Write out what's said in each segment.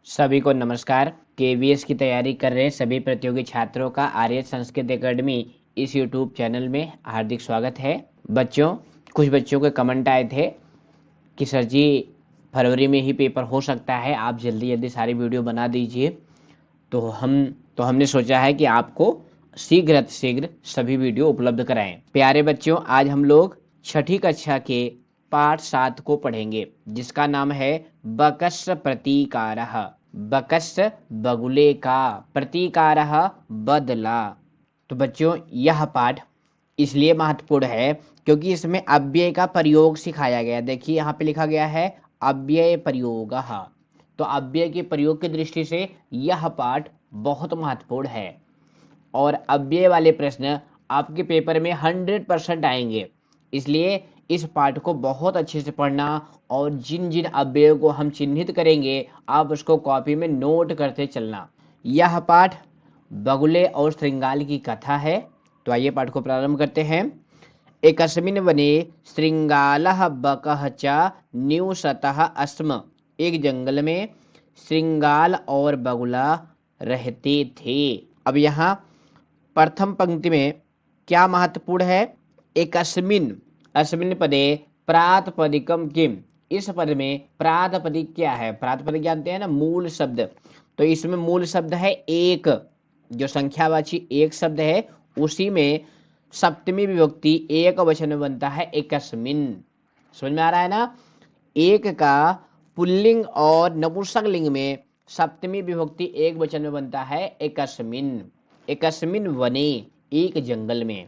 सभी को नमस्कार। केवीएस की तैयारी कर रहे सभी प्रतियोगी छात्रों का आर्य संस्कृत एकेडमी इस यूट्यूब चैनल में हार्दिक स्वागत है। बच्चों, कुछ बच्चों के कमेंट आए थे कि सर जी फरवरी में ही पेपर हो सकता है, आप जल्दी जल्दी सारी वीडियो बना दीजिए। हमने सोचा है कि आपको शीघ्र सभी वीडियो उपलब्ध कराएं। प्यारे बच्चों, आज हम लोग छठी कक्षा के पाठ 7 को पढ़ेंगे, जिसका नाम है बकस प्रतीकारः। बकस बगुले का, प्रतीकारः बदला। तो बच्चों, यह पाठ इसलिए महत्वपूर्ण है क्योंकि इसमें अव्यय का प्रयोग सिखाया गया। देखिए यहाँ पे लिखा गया है अव्यय प्रयोगः। तो अव्यय के प्रयोग की दृष्टि से यह पाठ बहुत महत्वपूर्ण है और अव्यय वाले प्रश्न आपके पेपर में 100% आएंगे। इसलिए इस पाठ को बहुत अच्छे से पढ़ना और जिन जिन अव्ययों को हम चिन्हित करेंगे आप उसको कॉपी में नोट करते चलना। यह पाठ बगुले और श्रृंगाल की कथा है। तो आइए पाठ को प्रारंभ करते हैं। एकस्मिन् वने श्रृंगालः बकः च निवसतः अस्म। एक जंगल में श्रृंगाल और बगुला रहते थे। अब यहाँ प्रथम पंक्ति में क्या महत्वपूर्ण है? एकस्मिन्, अस्मिन् पदे प्रातिपदिकम किम। इस पद में प्रातिपदिक क्या है? प्रातिपदिक जानते हैं ना, मूल शब्द। तो इसमें मूल शब्द है एक, जो संख्यावाची एक शब्द है उसी में सप्तमी विभक्ति एक वचन में बनता है एकस्मिन्। समझ में आ रहा है ना? एक का पुल्लिंग और नपुंसकलिंग में सप्तमी विभक्ति एक वचन में बनता है एकस्मिन्। एकस्मिन् वने, एक जंगल में।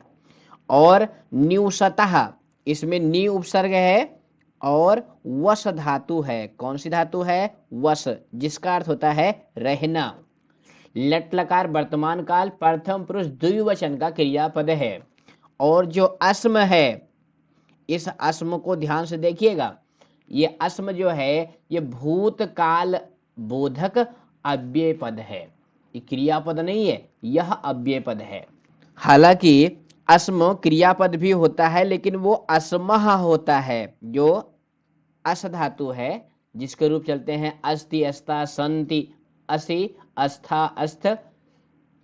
और निवसतः, इसमें नी उपसर्ग है और वस धातु है। कौन सी धातु है? वस, जिसका अर्थ होता है रहना। लट लकार वर्तमान काल प्रथम पुरुष द्विवचन का क्रियापद है। और जो अस्म है, इस अस्म को ध्यान से देखिएगा। ये अस्म जो है ये भूतकाल बोधक अव्यय पद है। ये क्रियापद नहीं है, यह अव्यय पद है। हालांकि अस्म क्रियापद भी होता है लेकिन वो अस्मः होता है, जो अस धातु है, जिसके रूप चलते हैं अस्ति अस्ता संति असि अस्था अस्थ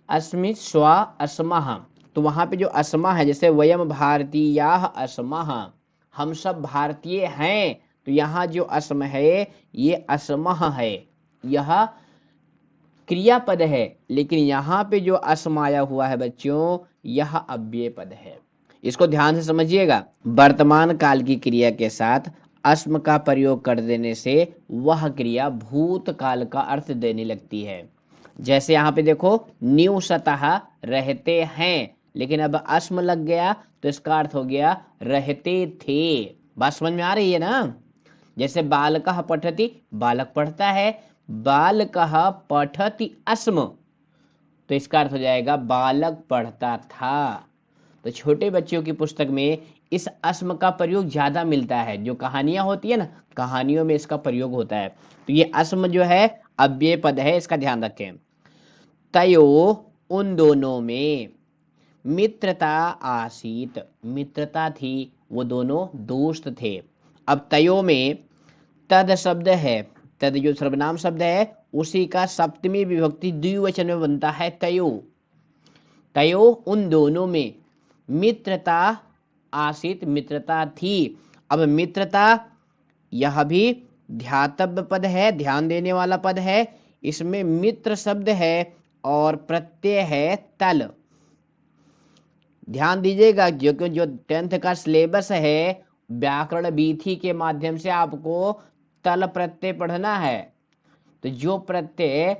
अस्मि स्वा अस्मः। तो वहां पे जो अस्मा है, जैसे वयम भारतीयाः अस्मः, हम सब भारतीय हैं, तो यहाँ जो अस्म है ये अस्मः है। यह क्रियापद है, लेकिन यहाँ पे जो अस्म आया हुआ है बच्चों, यह अव्यय पद है। इसको ध्यान से समझिएगा। वर्तमान काल की क्रिया के साथ अस्म का प्रयोग कर देने से वह क्रिया भूतकाल का अर्थ देने लगती है। जैसे यहाँ पे देखो, निवसतः रहते हैं, लेकिन अब अस्म लग गया तो इसका अर्थ हो गया रहते थे। बात समझ में आ रही है ना? जैसे बालकः पठति, बालक पढ़ता है, बालकः पठति अस्म, तो इसका अर्थ हो जाएगा बालक पढ़ता था। तो छोटे बच्चों की पुस्तक में इस अस्म का प्रयोग ज्यादा मिलता है। जो कहानियां होती है ना, कहानियों में इसका प्रयोग होता है। तो ये अस्म जो है अव्यय पद है, इसका ध्यान रखें। तयो, उन दोनों में मित्रता आसीत, मित्रता थी, वो दोनों दोस्त थे। अब तयो में तद शब्द है, तद जो सर्वनाम शब्द है उसी का सप्तमी विभक्ति द्विवचन में बनता है तयो। तयो, उन दोनों में मित्रता आसीत, मित्रता थी। अब मित्रता, यह भी ध्यातव्य पद है, ध्यान देने वाला पद है। इसमें मित्र शब्द है और प्रत्यय है तल। ध्यान दीजिएगा, जो 10th का सिलेबस है, व्याकरण वीथी के माध्यम से आपको तल प्रत्यय पढ़ना है। तो जो प्रत्यय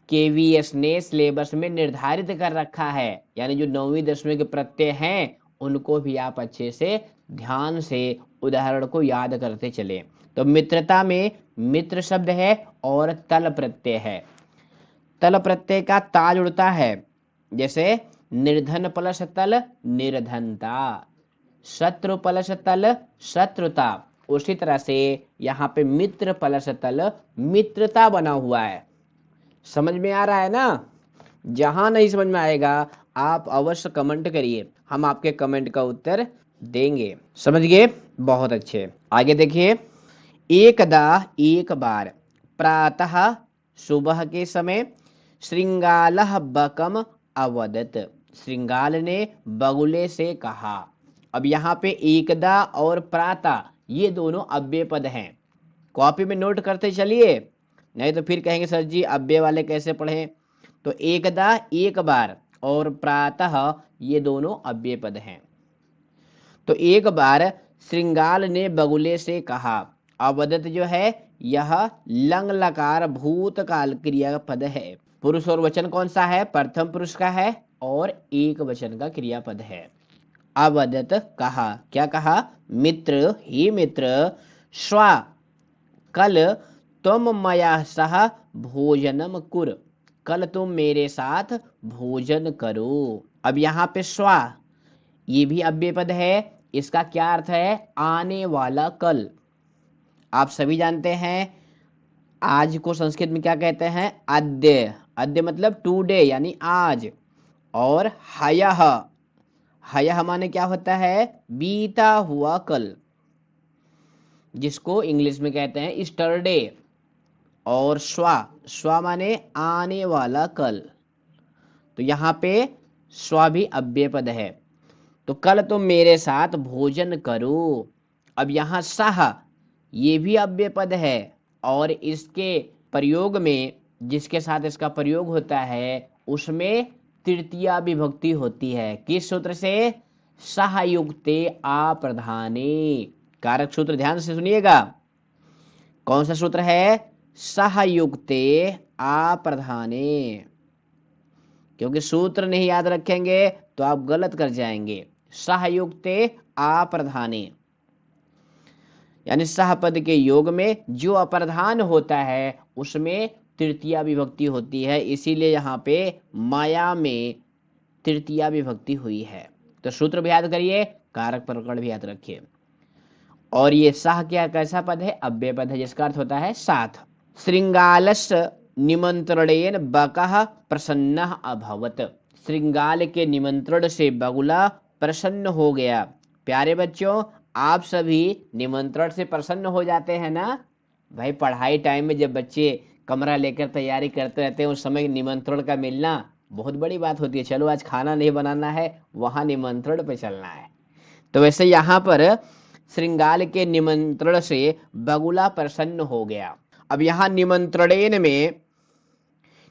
केवीएस ने सिलेबस में निर्धारित कर रखा है, यानी जो 9वीं 10वीं के प्रत्यय हैं, उनको भी आप अच्छे से ध्यान से उदाहरण को याद करते चले। तो मित्रता में मित्र शब्द है और तल प्रत्यय है। तल प्रत्यय का ता जुड़ता है, जैसे निर्धन प्लस तल निर्धनता, शत्रु प्लस तल शत्रुता। उसी तरह से यहाँ पे मित्र प्लस तल मित्रता बना हुआ है। समझ में आ रहा है ना? जहां नहीं समझ में आएगा आप अवश्य कमेंट करिए, हम आपके कमेंट का उत्तर देंगे। समझ गए? बहुत अच्छे। आगे देखिए, एकदा, एक बार, प्रातः सुबह के समय श्रृंगालः बकम अवदत, श्रृंगाल ने बगुले से कहा। अब यहाँ पे एकदा और प्रातः ये दोनों अव्यय पद हैं, कॉपी में नोट करते चलिए, नहीं तो फिर कहेंगे सर जी अव्यय वाले कैसे पढ़ें। तो एकदा एक बार और प्रातः ये दोनों अव्यय पद हैं। तो एक बार श्रृंगाल ने बगुले से कहा। अवदत जो है यह लंग लकार भूतकाल क्रियापद है। पुरुष और वचन कौन सा है? प्रथम पुरुष का है और एक वचन का क्रियापद है। अवदत कहा, क्या कहा? मित्र ही मित्र, स्व कल तुम मया सह भोजनम कुर, कल तुम मेरे साथ भोजन करो। अब यहाँ पे स्व ये भी अव्यय पद है, इसका क्या अर्थ है? आने वाला कल। आप सभी जानते हैं आज को संस्कृत में क्या कहते हैं? अद्य। अद्य मतलब टुडे यानी आज। और हयः, हयः माने क्या होता है? बीता हुआ कल, जिसको इंग्लिश में कहते हैं यस्टरडे। और स्व, स्व माने आने वाला कल। तो यहाँ पे स्व भी अव्यय पद है। तो कल तुम मेरे साथ भोजन करो। अब यहाँ सह ये भी अव्यय पद है और इसके प्रयोग में, जिसके साथ इसका प्रयोग होता है उसमें तृतीया विभक्ति होती है। किस सूत्र से? सहयुक्ते आप्रधाने। कारक सूत्र ध्यान से सुनिएगा, कौन सा सूत्र है? सहयुक्ते आप्रधाने। क्योंकि सूत्र नहीं याद रखेंगे तो आप गलत कर जाएंगे। सहयुक्ते अप्रधाने यानी सह पद के योग में जो अप्रधान होता है उसमें तृतीया विभक्ति होती है, इसीलिए यहाँ पे माया में तृतीया विभक्ति हुई है। तो सूत्र भी याद करिए, कारक प्रकरण भी याद रखिए। और ये सह क्या कैसा पद है? अव्यय पद है, जिसका अर्थ होता है साथ। श्रृंगालस्य निमंत्रणेन बकः प्रसन्नः अभवत, श्रृंगाल के निमंत्रण से बगुला प्रसन्न हो गया। प्यारे बच्चों, आप सभी निमंत्रण से प्रसन्न हो जाते हैं ना? भाई पढ़ाई टाइम में जब बच्चे कमरा लेकर तैयारी करते रहते हैं उस समय निमंत्रण का मिलना बहुत बड़ी बात होती है। चलो आज खाना नहीं बनाना है, वहां निमंत्रण पे चलना है। तो वैसे यहाँ पर श्रृंगाल के निमंत्रण से बगुला प्रसन्न हो गया। अब यहाँ निमंत्रणेन में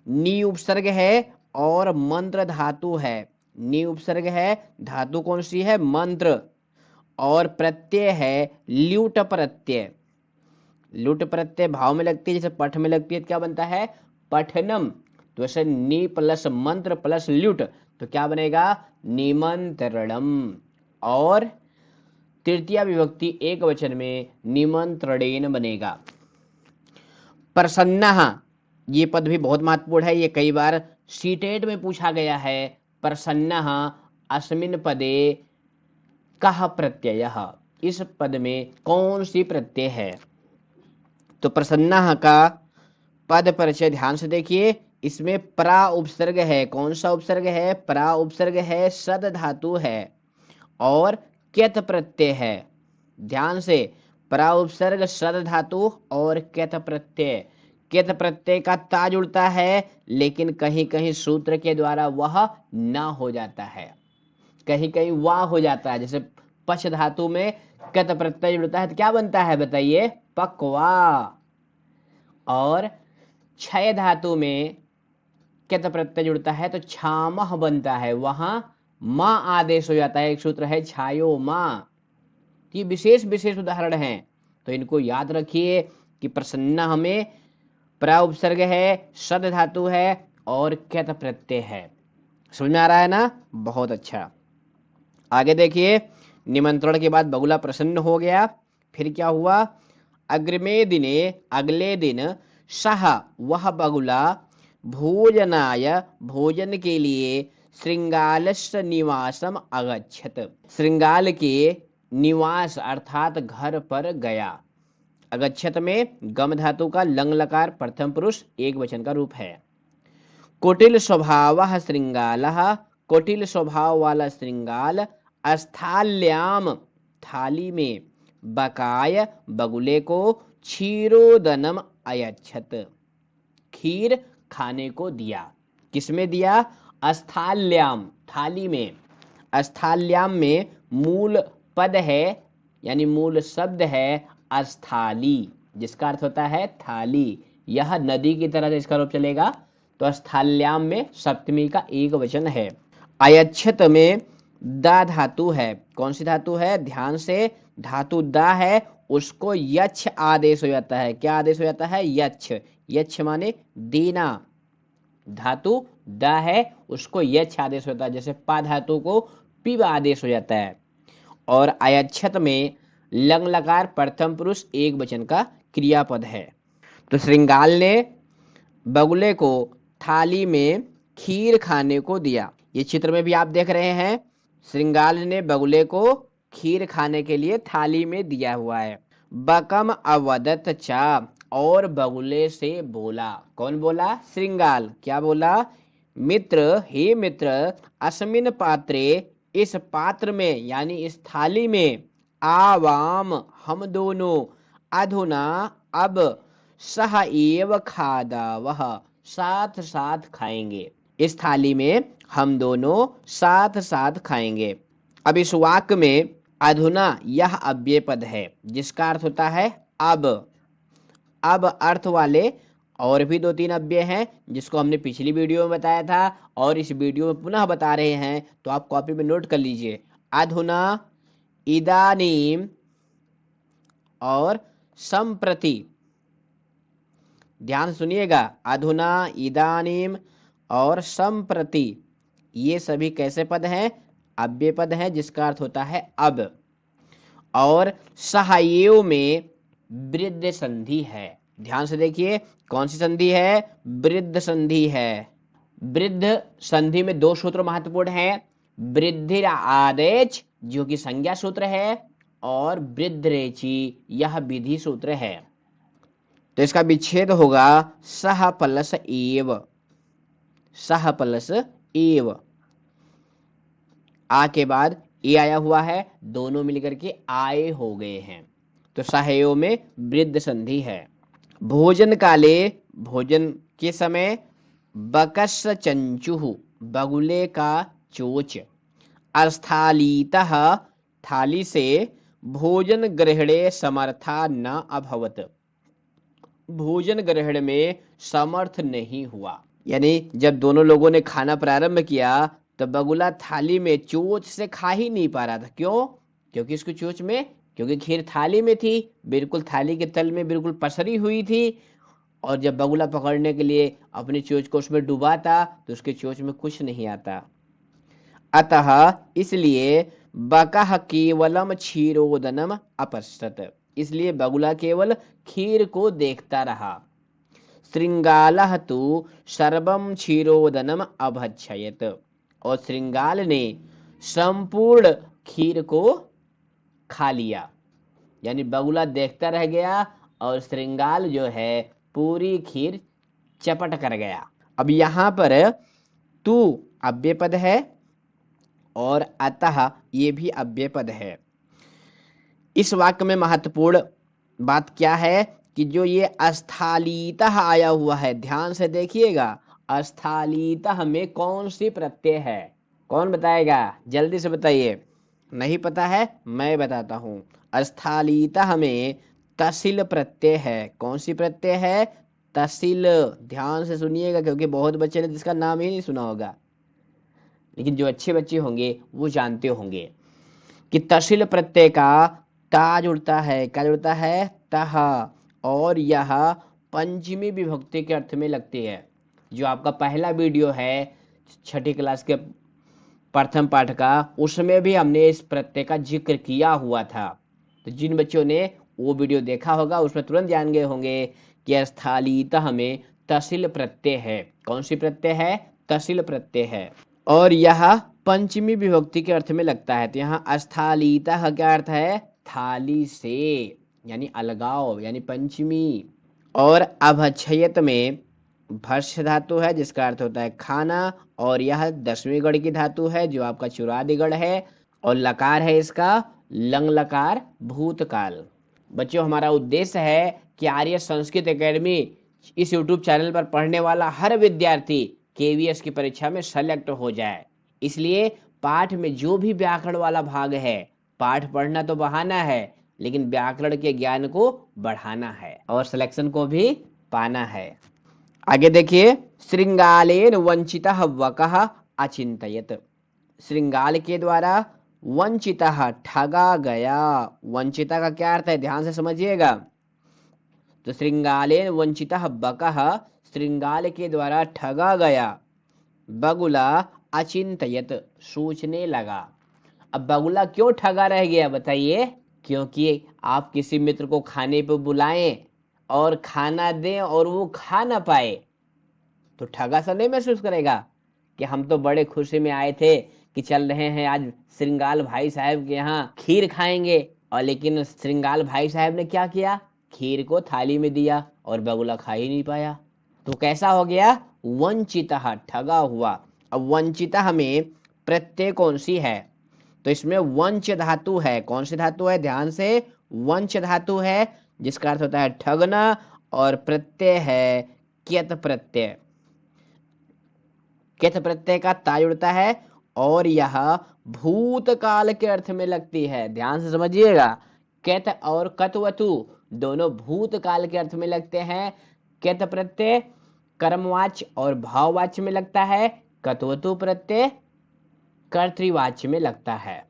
नी उपसर्ग है और मंत्र धातु है। नी उपसर्ग है, धातु कौन सी है? मंत्र। और प्रत्यय है ल्यूट प्रत्यय। लुट प्रत्यय भाव में लगती है, जैसे पठ में लगती है तो क्या बनता है? पठनम। तो वैसे नी प्लस मंत्र प्लस ल्यूट तो क्या बनेगा? निमंत्रणम। और तृतीया विभक्ति एक वचन में निमंत्रणेन बनेगा। प्रसन्नः ये पद भी बहुत महत्वपूर्ण है, ये कई बार सीटेट में पूछा गया है। प्रसन्नः अस्मिन् पदे कः प्रत्ययः, इस पद में कौन सी प्रत्यय है? तो प्रसन्नः का पद परिचय ध्यान से देखिए, इसमें प्रा उपसर्ग है। कौन सा उपसर्ग है? प्रा उपसर्ग है, सद धातु है और क्यत प्रत्यय है। ध्यान से, प्रा उपसर्ग, सद धातु और क्यत प्रत्यय। क्यत प्रत्यय का ता जुड़ता है, लेकिन कहीं कहीं सूत्र के द्वारा वह ना हो जाता है, कहीं कहीं वाह हो जाता है। जैसे पच धातु में क्यत प्रत्यय जुड़ता है तो क्या बनता है बताइए? पक्वा। और क्षय धातु में क्यत प्रत्यय जुड़ता है तो छामह बनता है, वहां मां आदेश हो जाता है। एक सूत्र है छायो मां। ये विशेष विशेष उदाहरण हैं, तो इनको याद रखिए कि प्रसन्न हमें प्रा उपसर्ग है, सद धातु है और क्यत प्रत्यय है। समझ में आ रहा है ना? बहुत अच्छा। आगे देखिए, निमंत्रण के बाद बगुला प्रसन्न हो गया। फिर क्या हुआ? अग्रिमे दिने, अगले दिन, सह वह बगुला, भोजनाय भोजन के लिए, श्रृंगालस्य निवासम अगच्छत, श्रृंगाल के निवास अर्थात घर पर गया। अगच्छत में गम धातु का लंग लकार प्रथम पुरुष एक वचन का रूप है। कुटिल स्वभावः श्रृंगालः, कुटिल स्वभाव वाला श्रृंगाल, अस्थाल्याम थाली में, बकाय बगुले को, क्षीरोदनम अयच्छत खीर खाने को दिया। किसमें दिया? अस्थाल्याम, थाली में। अस्थाल्याम में मूल पद है यानी मूल शब्द है अस्थाली, जिसका अर्थ होता है थाली। यह नदी की तरह से इसका रूप चलेगा, तो अस्थाल्याम में सप्तमी का एक वचन है। अयच्छत में दा धातु है। कौन सी धातु है? ध्यान से, धातु दा है, उसको यच्छ आदेश हो जाता है। क्या आदेश हो जाता है? यच्छ। यच्छ माने देना। धातु दा है, उसको यच्छ आदेश होता है। जैसे पा धातु को पिब आदेश हो जाता है। और अयच्छत में लंग लकार प्रथम पुरुष एक वचन का क्रियापद है। तो श्रृंगाल ने बगुले को थाली में खीर खाने को दिया। ये चित्र में भी आप देख रहे हैं, श्रृंगाल ने बगुले को खीर खाने के लिए थाली में दिया हुआ है। बकम अवदत चा, और बगुले से बोला। कौन बोला? श्रृंगाल। क्या बोला? मित्र, हे मित्र, अस्मिन पात्रे, इस पात्र में यानी इस थाली में, आवाम, हम दोनों, अधुना, अब, सह एव खादावह, साथ साथ खाएंगे। इस थाली में हम दोनों साथ साथ खाएंगे। अब इस वाक्य में अधुना यह अव्यय पद है, जिसका अर्थ होता है अब। अब अर्थ वाले और भी 2-3 अव्यय हैं, जिसको हमने पिछली वीडियो में बताया था और इस वीडियो में पुनः बता रहे हैं, तो आप कॉपी में नोट कर लीजिए। अधुना, इदानीम और संप्रति। ध्यान सुनिएगा, अधुना, इदानीम और संप्रति, ये सभी कैसे पद हैं? अव्यय पद हैं, जिसका अर्थ होता है अब। और सहायेव में वृद्ध संधि है। ध्यान से देखिए, कौन सी संधि है? वृद्ध संधि है। वृद्ध संधि में 2 सूत्र महत्वपूर्ण हैं। वृद्धिर आदेश, जो कि संज्ञा सूत्र है, और वृद्ध रेची, यह विधि सूत्र है। तो इसका विच्छेद होगा सह प्लस एव। सह प्लस एव, आ के बाद ए आया हुआ है, दोनों मिलकर के आए हो गए हैं। तो सहयो में वृद्ध संधि है। भोजन काले, भोजन के समय, बकस चंचुह, बगुले का चोच, अस्थालीतः, थाली से, भोजन ग्रहणे समर्था न अभवत, भोजन ग्रहण में समर्थ नहीं हुआ। यानी जब दोनों लोगों ने खाना प्रारंभ किया तो बगुला थाली में चोच से खा ही नहीं पा रहा था। क्यों? क्योंकि इसकी चोच में, क्योंकि खीर थाली में थी, बिल्कुल थाली के तल में बिल्कुल पसरी हुई थी, और जब बगुला पकड़ने के लिए अपनी चोच को उसमें डुबाता तो उसके चोच में कुछ नहीं आता। अतः इसलिए बकह केवलम क्षीरोदनम अपश्यत, इसलिए बगुला केवल खीर को देखता रहा। श्रृंगालः तु सर्वम क्षीरोदनम अभक्षयत, और श्रृंगाल ने संपूर्ण खीर को खा लिया। यानी बगुला देखता रह गया और श्रृंगाल जो है पूरी खीर चपट कर गया। अब यहाँ पर तू अव्यय पद है और अतः ये भी अव्यय पद है। इस वाक्य में महत्वपूर्ण बात क्या है कि जो ये अस्थालीतः आया हुआ है, ध्यान से देखिएगा, अस्थालीतः में कौन सी प्रत्यय है? कौन बताएगा? जल्दी से बताइए। नहीं पता है? मैं बताता हूँ। अस्थालीतः में तसिल प्रत्यय है। कौन सी प्रत्यय है? तसिल। ध्यान से सुनिएगा, क्योंकि बहुत बच्चे ने जिसका नाम ही नहीं सुना होगा, लेकिन जो अच्छे बच्चे होंगे वो जानते होंगे कि तसिल प्रत्यय का ता जुड़ता है। क्या जुड़ता है? तह। और यह पंचमी विभक्ति के अर्थ में लगती है। जो आपका पहला वीडियो है 6ठी क्लास के प्रथम पाठ का, उसमें भी हमने इस प्रत्यय का जिक्र किया हुआ था। तो जिन बच्चों ने वो वीडियो देखा होगा उसमें तुरंत जान गए होंगे कि स्थलीतः में तसिल प्रत्यय है। कौन सी प्रत्यय है? तसिल प्रत्यय है, और यह पंचमी विभक्ति के अर्थ में लगता है। तो यहाँ स्थलीतः क्या अर्थ है? थाली से, यानी अलगाव, यानी पंचमी। और अभक्षयत में भस्य धातु है, जिसका अर्थ होता है खाना, और यह 10वीं गण की धातु है, जो आपका चुरादी गण है, और लकार है इसका लंग लकार भूतकाल। बच्चों, हमारा उद्देश्य है कि आर्य संस्कृत एकेडमी इस यूट्यूब चैनल पर पढ़ने वाला हर विद्यार्थी केवीएस की परीक्षा में सेलेक्ट हो जाए। इसलिए पाठ में जो भी व्याकरण वाला भाग है, पाठ पढ़ना तो बहाना है, लेकिन व्याकरण के ज्ञान को बढ़ाना है और सिलेक्शन को भी पाना है। आगे देखिए, श्रृंगालेन वंचितः वकः अचिंतयत। श्रृंगाल के द्वारा वंचितः ठगा गया। वंचिता का क्या अर्थ है, ध्यान से समझिएगा। तो श्रृंगालेन वंचितः बकः, श्रृंगाल के द्वारा ठगा गया। बगुला अचिंतयत, सोचने लगा। अब बगुला क्यों ठगा रह गया बताइए? क्योंकि आप किसी मित्र को खाने पे बुलाएं और खाना दें और वो खा ना पाए तो ठगा सा नहीं महसूस करेगा कि हम तो बड़े खुशी में आए थे कि चल रहे हैं आज श्रृंगाल भाई साहब के यहाँ खीर खाएंगे, और लेकिन श्रृंगाल भाई साहब ने क्या किया, खीर को थाली में दिया और बगुला खा ही नहीं पाया। तो कैसा हो गया, वंचितः, ठगा हुआ। अब वंचितः में प्रत्यय कौन सी है, तो इसमें वंच धातु है। कौन सी धातु है, ध्यान से, वंच धातु है, जिसका अर्थ होता है ठगना, और प्रत्यय है क्यत प्रत्यय। क्यत प्रत्यय का ता जुड़ता है और यह भूतकाल के अर्थ में लगती है। ध्यान से समझिएगा, क्यत और कतवतु दोनों भूतकाल के अर्थ में लगते हैं। क्यत प्रत्यय कर्मवाच्य और भाववाच्य में लगता है, कतवतु प्रत्यय कर्तृवाच्य में लगता है।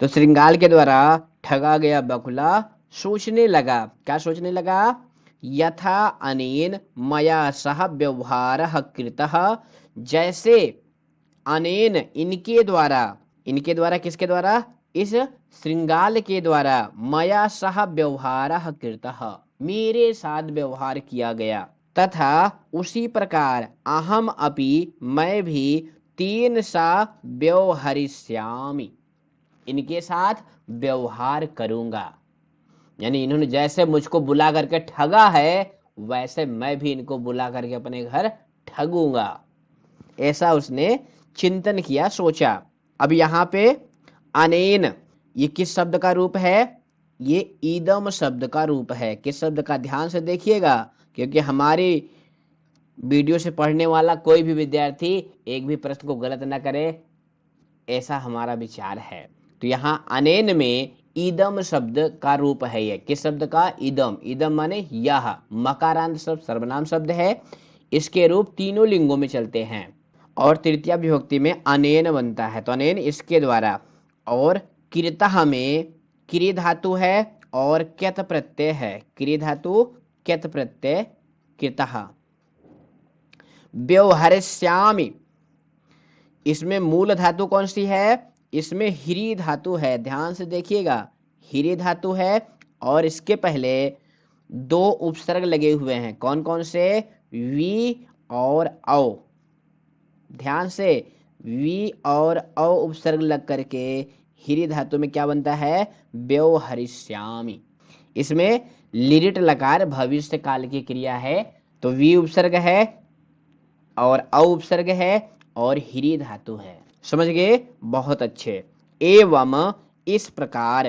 तो श्रृंगाल के द्वारा ठगा गया बगुला सोचने लगा। क्या सोचने लगा, यथा अनेन मया सह व्यवहारः कृतः, जैसे अनेन, इनके द्वारा, इनके द्वारा किसके द्वारा, इस श्रृंगाल के द्वारा, मया सह व्यवहारः कृतः, मेरे साथ व्यवहार किया गया, तथा उसी प्रकार अहम अपि, मैं भी, तेन सा व्यवहरिष्यामि, इनके साथ व्यवहार करूंगा। यानी इन्होंने जैसे मुझको बुला करके ठगा है, वैसे मैं भी इनको बुला करके अपने घर ठगूंगा। ऐसा उसने चिंतन किया, सोचा। अब यहाँ पे अनेन, ये किस शब्द का रूप है, ये ईदम शब्द का रूप है। किस शब्द का, ध्यान से देखिएगा, क्योंकि हमारी वीडियो से पढ़ने वाला कोई भी विद्यार्थी एक भी प्रश्न को गलत ना करे, ऐसा हमारा विचार है। तो यहाँ अनेन में ईदम शब्द का रूप है। ये किस शब्द का, ईदम। ईदम माने यह, मकारांत शब्द सर्वनाम शब्द है। इसके रूप तीनों लिंगों में चलते हैं और तृतीया विभक्ति में अनेन बनता है। तो अनेन इसके द्वारा, और कृतः में क्री धातु है और क्यत प्रत्यय है। क्री धातु क्यत प्रत्यय कृतः। व्यवहरिष्यामि, इसमें मूल धातु कौन सी है, इसमें हीरी धातु है। ध्यान से देखिएगा, हीरी धातु है और इसके पहले दो उपसर्ग लगे हुए हैं। कौन कौन से, वी और औ। ध्यान से, वी और औ उपसर्ग लग करके हीरी धातु में क्या बनता है, व्यवहरिष्यामि। इसमें लिरिट लकार भविष्य काल की क्रिया है। तो वी उपसर्ग है और औ उपसर्ग है और हीरी धातु है। समझ गए, बहुत अच्छे। एवं इस प्रकार,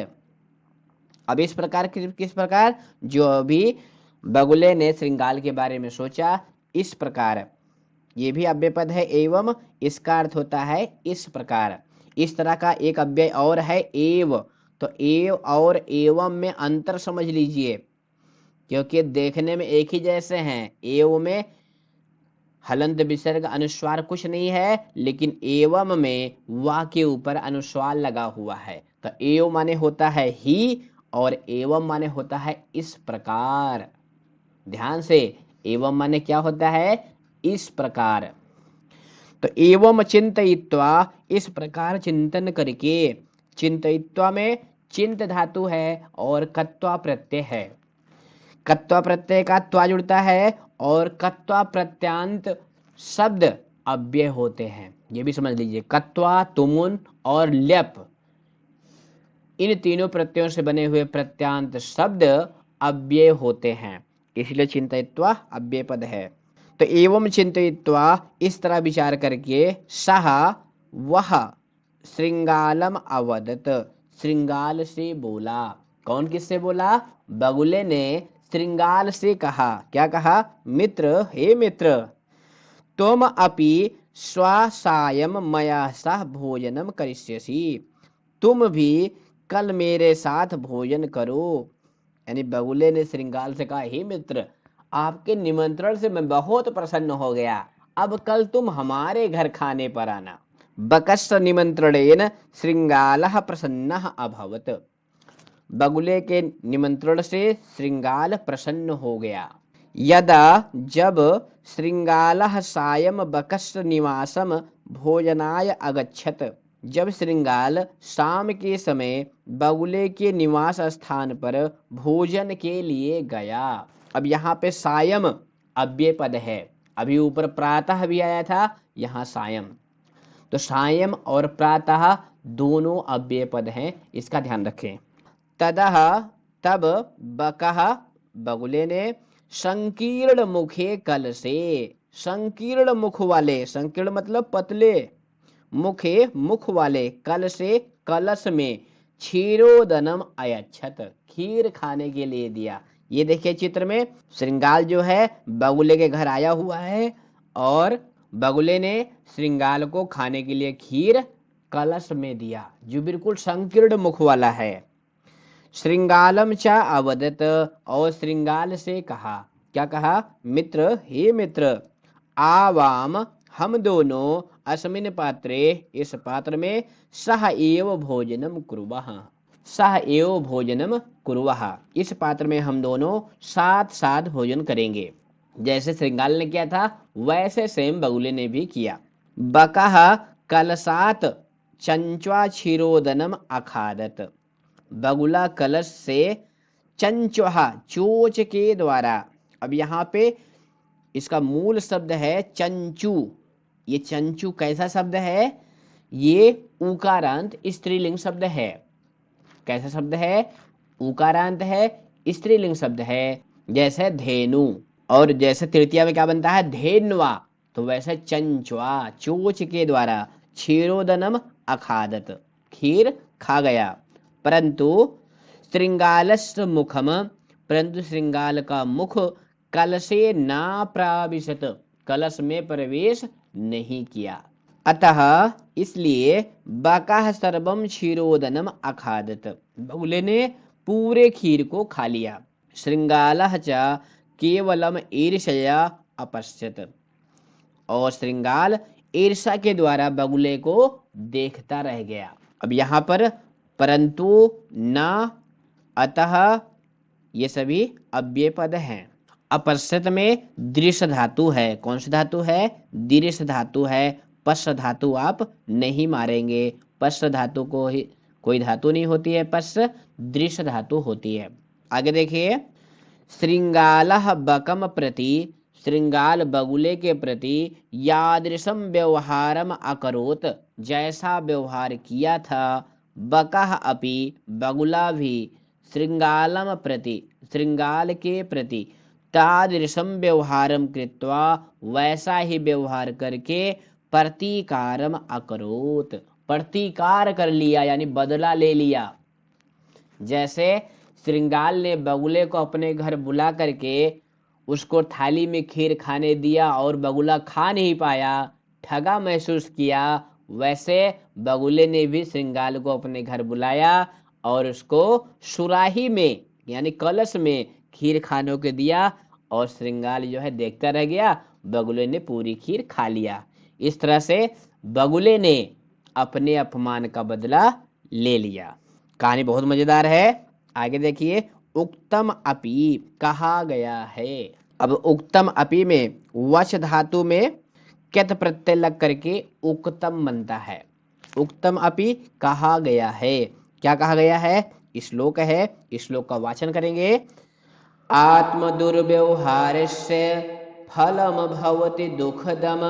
अब इस प्रकार किस प्रकार, जो अभी बगुले ने श्रृंगाल के बारे में सोचा, इस प्रकार, ये भी अव्यय पद है। एवं इसका अर्थ होता है इस प्रकार। इस तरह का एक अव्यय और है एव। तो एव और एवं में अंतर समझ लीजिए, क्योंकि देखने में एक ही जैसे हैं। एव में हलंत विसर्ग अनुस्वार कुछ नहीं है, लेकिन एवं में वा के ऊपर अनुस्वार लगा हुआ है। तो एव माने होता है ही और एवं माने होता है इस प्रकार। ध्यान से, एवं माने क्या होता है, इस प्रकार। तो एवं चिंतयित्वा, इस प्रकार चिंतन करके। चिंतयित्वा में चिंत धातु है और कत्वा प्रत्यय है। कत्वा प्रत्यय का त्वा जुड़ता है और कत्वा प्रत्यांत शब्द अव्यय होते हैं, ये भी समझ लीजिए। कत्वा, तुमुन और ल्यप, इन तीनों प्रत्ययों से बने हुए प्रत्यांत शब्द अव्यय होते हैं, इसलिए चिंतयित्वा अव्यय पद है। तो एवं चिंतयित्वा, इस तरह विचार करके, सह वह श्रृंगालम अवदत, श्रृंगाल से बोला। कौन किससे बोला, बगुले ने श्रृंगाल से कहा, क्या कहा? मित्र, हे मित्र, त्वम अपि स्वसायं मया सह भोजनम करिष्यसि, तुम भी कल मेरे साथ भोजन करो। यानी बगुले ने श्रृंगाल से कहा, हे मित्र, आपके निमंत्रण से मैं बहुत प्रसन्न हो गया, अब कल तुम हमारे घर खाने पर आना। बकस्य निमंत्रणेन श्रृंगालः प्रसन्नः अभवत्। बगुले के निमंत्रण से श्रृंगाल प्रसन्न हो गया। यदा, जब श्रृंगालः सायं बकस्य निवासम भोजनाय अगच्छत, जब श्रृंगाल शाम के समय बगुले के निवास स्थान पर भोजन के लिए गया। अब यहाँ पे सायम अव्यय पद है, अभी ऊपर प्रातः भी आया था, यहाँ सायम, तो सायम और प्रातः दोनों अव्यय पद हैं, इसका ध्यान रखें। तदह, तब बकः बगुले ने संकीर्ण मुखे कल से, संकीर्ण मुख वाले, संकीर्ण मतलब पतले, मुखे मुख वाले, कल से कलश में क्षीरोदनम अयच्छत, खीर खाने के लिए दिया। ये देखिए चित्र में श्रृंगाल जो है बगुले के घर आया हुआ है और बगुले ने श्रृंगाल को खाने के लिए खीर कलश में दिया, जो बिल्कुल संकीर्ण मुख वाला है। श्रृंगालम च अवदत, और श्रृंगाल से कहा, क्या कहा? मित्र, हे मित्र, आवाम, हम दोनों, अस्मिन् पात्रे, इस पात्र में, सह एव भोजनम कुर्वः, सह एव भोजनम कुर्वः, इस पात्र में हम दोनों साथ साथ भोजन करेंगे। जैसे श्रृंगाल ने किया था वैसे सेम बगुले ने भी किया। बकः कलशात चंच्वा क्षीरोदनम अखादत, बगुला कलश से चंचुहा, चोच के द्वारा, अब यहाँ पे इसका मूल शब्द है चंचू। ये चंचू कैसा शब्द है? ये उकारांत स्त्रीलिंग शब्द है। कैसा शब्द है? उकारांत है, स्त्रीलिंग शब्द है। जैसे धेनु, और जैसे तृतीया में क्या बनता है? धेन्वा, तो वैसे चंचुआ, चोच के द्वारा, क्षीरोदनम अखादत, खीर खा गया। परंतु श्रृंगालस्य मुखम, परंतु श्रृंगाल का मुख कल से ना प्राविशत, कलश में प्रवेश नहीं किया। अतः इसलिए बकः सर्वम क्षीरोदनम अखादत, बगुले ने पूरे खीर को खा लिया। श्रृंगालः च केवलम ईर्ष्या अपश्यत, और श्रृंगाल ईर्ष्या के द्वारा बगुले को देखता रह गया। अब यहाँ पर परंतु, न, अतः, ये सभी अव्यय पद हैं। अपश्यत में दृश्य धातु है। कौन सी धातु है? दृश्य धातु है। पश्च धातु आप नहीं मारेंगे, पश्च धातु को ही कोई धातु नहीं होती है, पश्च दृश्य धातु होती है। आगे देखिए, श्रृंगालः बकम प्रति, श्रृंगाल बगुले के प्रति यादृशम व्यवहारम अकरोत, जैसा व्यवहार किया था, बकः अपि, बगुला भी, श्रृंगालम प्रति, श्रृंगाल के प्रति, तादृशम व्यवहारम कृत्वा, वैसा ही व्यवहार करके, प्रतिकारम अकरोत, प्रतिकार कर लिया, यानी बदला ले लिया। जैसे श्रृंगाल ने बगुले को अपने घर बुला करके उसको थाली में खीर खाने दिया और बगुला खा नहीं पाया, ठगा महसूस किया, वैसे बगुले ने भी श्रृंगाल को अपने घर बुलाया और उसको सुराही में यानी कलश में खीर खाने को दिया, और श्रृंगाल जो है देखता रह गया, बगुले ने पूरी खीर खा लिया। इस तरह से बगुले ने अपने अपमान का बदला ले लिया। कहानी बहुत मजेदार है। आगे देखिए, उक्तम अपि, कहा गया है। अब उक्तम अपि में वच धातु में क्यत प्रत्यय लग करके उक्तम बनता है। उक्तम अपि, कहा गया है। क्या कहा गया है? श्लोक है, श्लोक का वाचन करेंगे। आत्म दुर्व्यवहारस्य फलम भवति दुःखदम,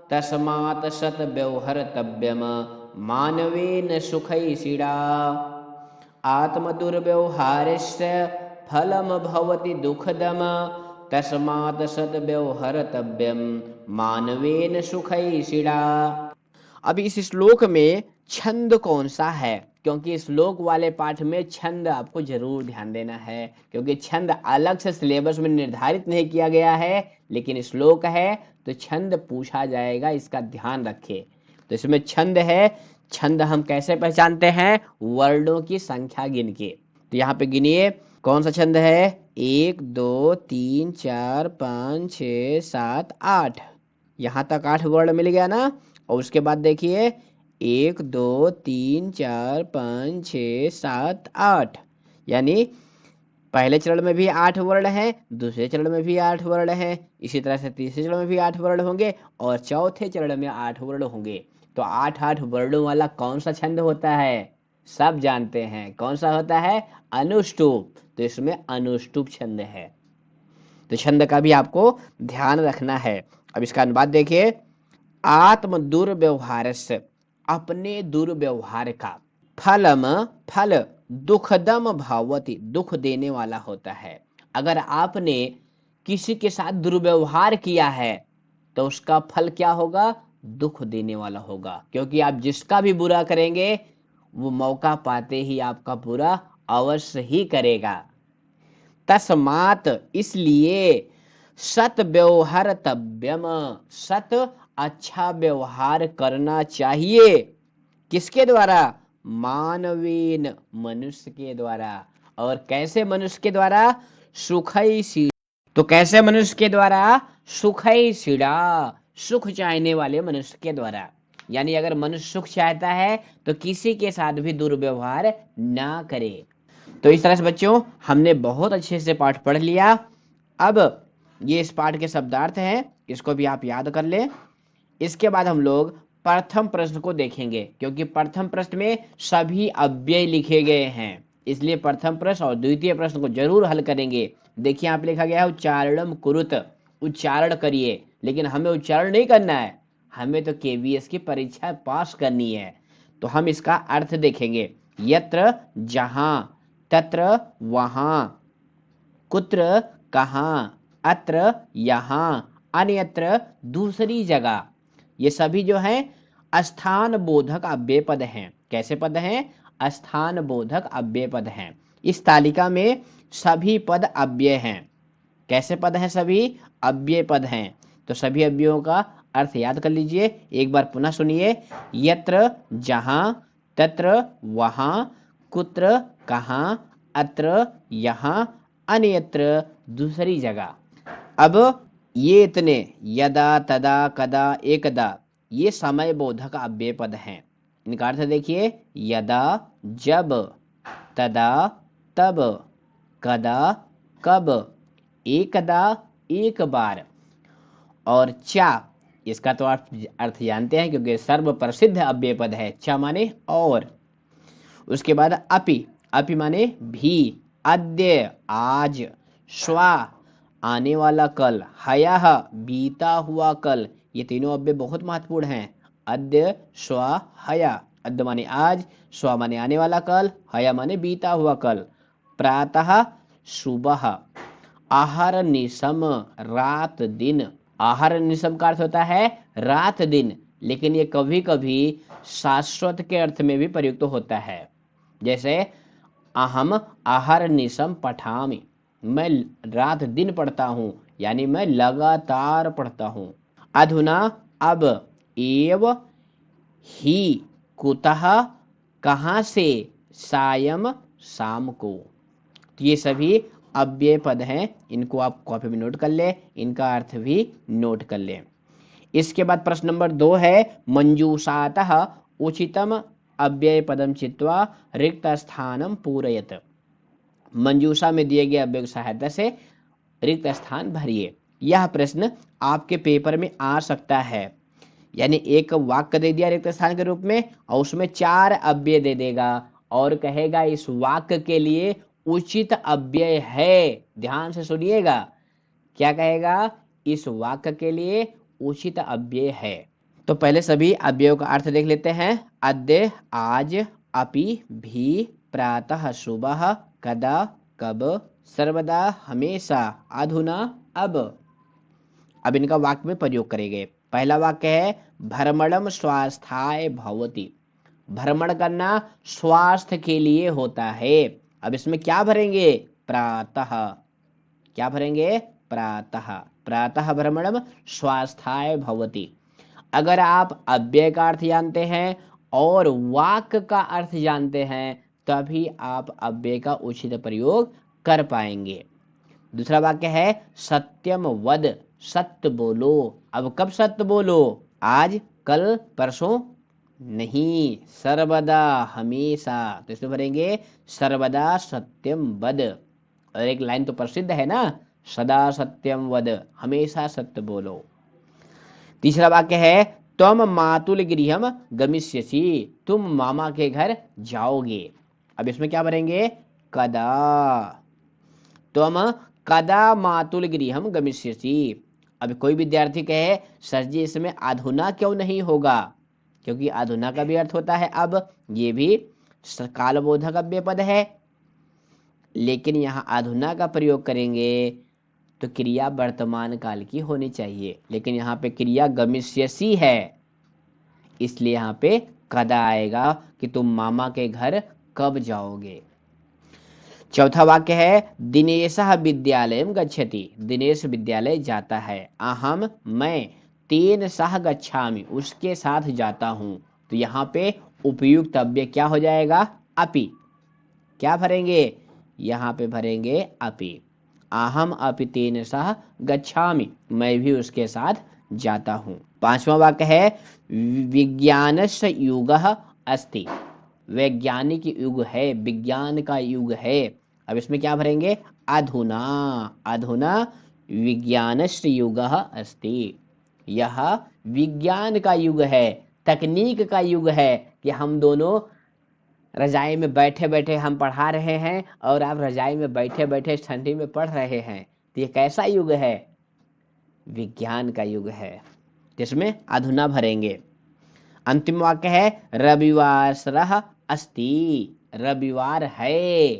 तस्मात् सत व्यवहर्तव्यम मानवेन सुखैषिणा। आत्म दुर्व्यवहारस्य फलम भवति दुःखदम, तस्मात् सत व्यवहर्तव्यम मानवेन सुखैषिणा। अब इस श्लोक में छंद कौन सा है? क्योंकि श्लोक वाले पाठ में छंद आपको जरूर ध्यान देना है, क्योंकि छंद अलग से सिलेबस में निर्धारित नहीं किया गया है, लेकिन श्लोक है तो छंद पूछा जाएगा, इसका ध्यान रखें। तो इसमें छंद है, छंद हम कैसे पहचानते हैं? वर्णों की संख्या गिन के। तो यहाँ पे गिनिए कौन सा छंद है? 1 2 3 4 5 6 7 8, यहाँ तक 8 वर्ण मिल गया ना। और उसके बाद देखिए 1 2 3 4 5 6 7 8, यानी पहले चरण में भी 8 वर्ण हैं, दूसरे चरण में भी 8 वर्ण हैं, इसी तरह से तीसरे चरण में भी 8 वर्ण होंगे और चौथे चरण में 8 वर्ण होंगे। तो 8 वर्णों वाला कौन सा छंद होता है? सब जानते हैं कौन सा होता है? अनुष्टुप। तो इसमें अनुष्टुप छंद है। तो छंद का भी आपको ध्यान रखना है। अब इसका अनुवाद देखिए, आत्म दुर्व्यवहार से, अपने दुर्व्यवहार का, फलम फल दुखदम भावती, दुख देने वाला होता है। अगर आपने किसी के साथ दुर्व्यवहार किया है तो उसका फल क्या होगा? दुख देने वाला होगा, क्योंकि आप जिसका भी बुरा करेंगे वो मौका पाते ही आपका बुरा अवश्य ही करेगा। तस्मात, इसलिए, सत व्यवहार तव्यम, सत अच्छा व्यवहार करना चाहिए। किसके द्वारा? मानवीन, मनुष्य के द्वारा। और कैसे मनुष्य के द्वारा? सुखई सी। तो कैसे मनुष्य के द्वारा? सुखई सीड़ा, सुख चाहने वाले मनुष्य के द्वारा। यानी अगर मनुष्य सुख चाहता है तो किसी के साथ भी दुर्व्यवहार ना करे। तो इस तरह से बच्चों हमने बहुत अच्छे से पाठ पढ़ लिया। अब ये इस पाठ के शब्दार्थ हैं, इसको भी आप याद कर लें। इसके बाद हम लोग प्रथम प्रश्न को देखेंगे, क्योंकि प्रथम प्रश्न में सभी अव्यय लिखे गए हैं, इसलिए प्रथम प्रश्न और द्वितीय प्रश्न को जरूर हल करेंगे। देखिए यहाँ पे लिखा गया है उच्चारणम कुरुत, उच्चारण करिए, लेकिन हमें उच्चारण नहीं करना है, हमें तो केवीएस की परीक्षा पास करनी है। तो हम इसका अर्थ देखेंगे। यत्र जहां, तत्र वहां, कुत्र कहाँ, अत्र यहाँ, अन्यत्र दूसरी जगह, ये सभी जो हैं स्थान बोधक अव्यय पद हैं। कैसे पद हैं? स्थान बोधक अव्यय पद हैं। इस तालिका में सभी पद अव्यय हैं। कैसे पद हैं? सभी अव्यय पद हैं। तो सभी अव्ययों का अर्थ याद कर लीजिए, एक बार पुनः सुनिए। यत्र जहां, तत्र वहां, कुत्र कहाँ, अत्र यहाँ, अन्यत्र दूसरी जगह। अब ये इतने यदा, तदा, कदा, एकदा, ये समय बोधक अव्यय पद हैं। इनका अर्थ देखिए, यदा जब, तदा तब, कदा कब, एकदा एक बार, और चा, इसका तो आप अर्थ जानते हैं क्योंकि सर्व प्रसिद्ध अव्यय पद है। चा माने और। उसके बाद अपि, अपि माने भी, अद्य आज, श्वा आने वाला कल, हयः बीता हुआ कल, ये तीनों अव्यय बहुत महत्वपूर्ण हैं। अद्य श्वा हया, अद्य माने आज, श्वा माने आने वाला कल, हया माने बीता हुआ कल। प्रातः सुबह, आहर निशम रात दिन, आहर निशम का अर्थ होता है रात दिन, लेकिन ये कभी कभी शाश्वत के अर्थ में भी प्रयुक्त होता है। जैसे अहम आहर निशम पठामि, मैं रात दिन पढ़ता हूँ, यानी मैं लगातार पढ़ता हूँ। अधुना अब, एव ही, कुतः कहाँ से, सायं शाम को। तो ये सभी अव्यय पद हैं, इनको आप कॉपी में नोट कर ले, इनका अर्थ भी नोट कर ले। इसके बाद प्रश्न नंबर 2 है, मंजूषातः उचितम अव्यय पदम चित्वा रिक्त स्थानम पूरयत। मंजूषा में दिए गए अव्यय की सहायता से रिक्त स्थान भरिए। यह प्रश्न आपके पेपर में आ सकता है, यानी एक वाक्य दे दिया रिक्त स्थान के रूप में और उसमें 4 अव्यय दे देगा और कहेगा इस वाक्य के लिए उचित अव्यय है। ध्यान से सुनिएगा, क्या कहेगा? इस वाक्य के लिए उचित अव्यय है। तो पहले सभी अव्ययों का अर्थ देख लेते हैं। अद्य आज, अपि भी, प्रातः सुबह, कदा कब, सर्वदा हमेशा, अधुना अब इनका वाक्य में प्रयोग करेंगे। पहला वाक्य है भ्रमणम स्वास्थाय भवति, भ्रमण करना स्वास्थ्य के लिए होता है। अब इसमें क्या भरेंगे? प्रातः। क्या भरेंगे? प्रातः। प्रातः भ्रमणम स्वास्थाय भवति। अगर आप अव्यय का अर्थ जानते हैं और वाक्य का अर्थ जानते हैं तभी आप अव्यय का उचित प्रयोग कर पाएंगे। दूसरा वाक्य है सत्यम वद, सत्य बोलो। अब कब सत्य बोलो? आज, कल, परसों नहीं, सर्वदा, हमेशा। तो इसमें भरेंगे सर्वदा सत्यम वद। और एक लाइन तो प्रसिद्ध है ना, सदा सत्यम वद, हमेशा सत्य बोलो। तीसरा वाक्य है त्वम मातुल गृहम गमिष्यसि, तुम मामा के घर जाओगे। अब इसमें क्या भरेंगे? कदा। त्वम कदा मातुल गृहम गमिष्यसि। अब कोई विद्यार्थी कहे सर जी इसमें अधुना क्यों नहीं होगा? क्योंकि अधुना का भी अर्थ होता है अब, ये भी कालबोधक अव्यय पद है, लेकिन यहाँ अधुना का प्रयोग करेंगे तो क्रिया वर्तमान काल की होनी चाहिए, लेकिन यहाँ पे क्रिया गमिष्यसि है, इसलिए यहाँ पे कदा आएगा कि तुम मामा के घर कब जाओगे। चौथा वाक्य है दिनेशः विद्यालयं गच्छति, दिनेश विद्यालय जाता है। अहम, मैं, तेन सह गच्छामि, उसके साथ जाता हूँ। तो यहाँ पे उपयुक्त अव्यय क्या हो जाएगा? अपि। क्या भरेंगे? यहाँ पे भरेंगे अपि। अहम अपि तेन सह गच्छामि, मैं भी उसके साथ जाता हूँ। पांचवा वाक्य है विज्ञानस्य युगः अस्ति, वैज्ञानिक युग है, विज्ञान का युग है। अब इसमें क्या भरेंगे? अधुना। अधुना विज्ञानस्य युगः अस्ति, यह विज्ञान का युग है, तकनीक का युग है कि हम दोनों रजाई में बैठे बैठे हम पढ़ा रहे हैं और आप रजाई में बैठे बैठे ठंडी में पढ़ रहे हैं। तो ये कैसा युग है? विज्ञान का युग है, जिसमें अधुना भरेंगे। अंतिम वाक्य है रविवासरः अस्ति, रविवार है।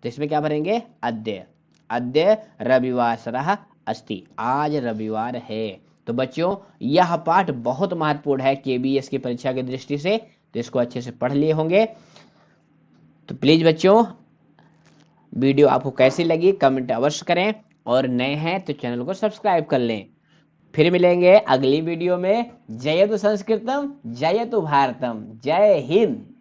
तो इसमें क्या भरेंगे? अद्य। अद्य रविवासरः अस्ति, आज रविवार है। तो बच्चों यह पाठ बहुत महत्वपूर्ण है केबीएस की परीक्षा की दृष्टि से, तो इसको अच्छे से पढ़ लिए होंगे। तो प्लीज बच्चों वीडियो आपको कैसी लगी कमेंट अवश्य करें, और नए हैं तो चैनल को सब्सक्राइब कर लें। फिर मिलेंगे अगली वीडियो में। जयतु संस्कृतम, जयतु भारतम, जय हिंद।